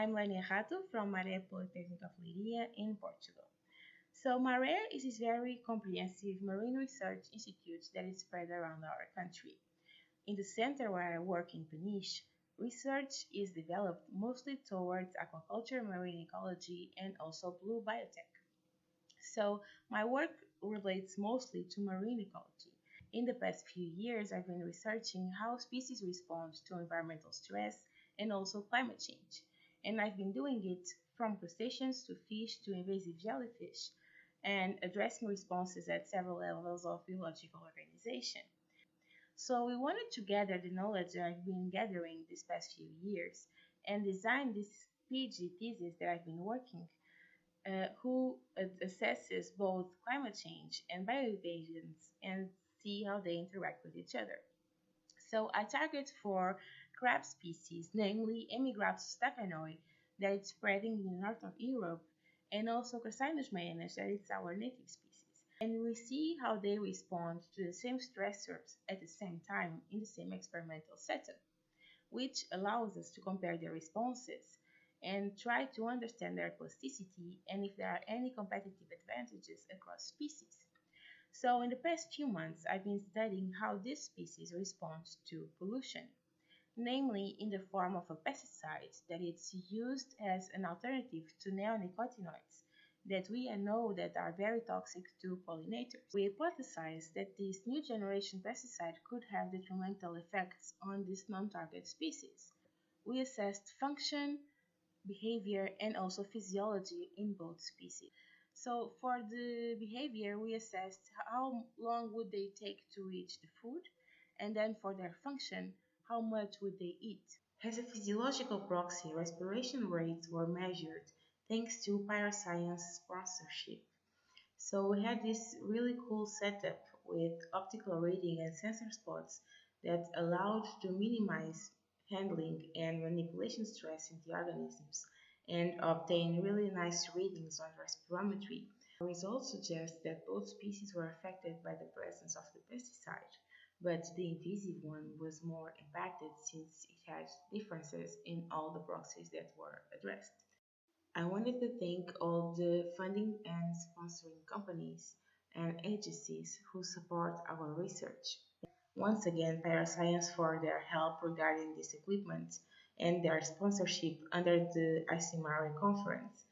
I'm Lania Rato from Maré Polytechnic of Leiria in Portugal. So Maré is this very comprehensive marine research institute that is spread around our country. In the center where I work in Peniche, research is developed mostly towards aquaculture, marine ecology, and also blue biotech. So my work relates mostly to marine ecology. In the past few years, I've been researching how species respond to environmental stress and also climate change. And I've been doing it from crustaceans to fish to invasive jellyfish and addressing responses at several levels of biological organization. So we wanted to gather the knowledge that I've been gathering these past few years and design this PhD thesis that I've been working, who assesses both climate change and bioevasions and see how they interact with each other. So I target for crab species, namely Emigraptus stachanoi, that is spreading in the north of Europe, and also Crassinus mayanus, that is our native species. And we see how they respond to the same stressors at the same time in the same experimental setup, which allows us to compare their responses and try to understand their plasticity and if there are any competitive advantages across species. So in the past few months, I've been studying how this species responds to pollution, namely in the form of a pesticide that is used as an alternative to neonicotinoids that we know that are very toxic to pollinators. We hypothesized that this new generation pesticide could have detrimental effects on this non-target species. We assessed function, behavior, and also physiology in both species. So for the behavior, we assessed how long would they take to reach the food, and then for their function, how much would they eat. As a physiological proxy, respiration rates were measured thanks to PyroScince sponsorship. So we had this really cool setup with optical reading and sensor spots that allowed to minimize handling and manipulation stress in the organisms and obtain really nice readings on respirometry. The results suggest that both species were affected by the presence of the pesticide, but the invasive one was more impacted since it had differences in all the proxies that were addressed. I wanted to thank all the funding and sponsoring companies and agencies who support our research. Once again, PyroScience for their help regarding this equipment and their sponsorship under the ICMARE conference.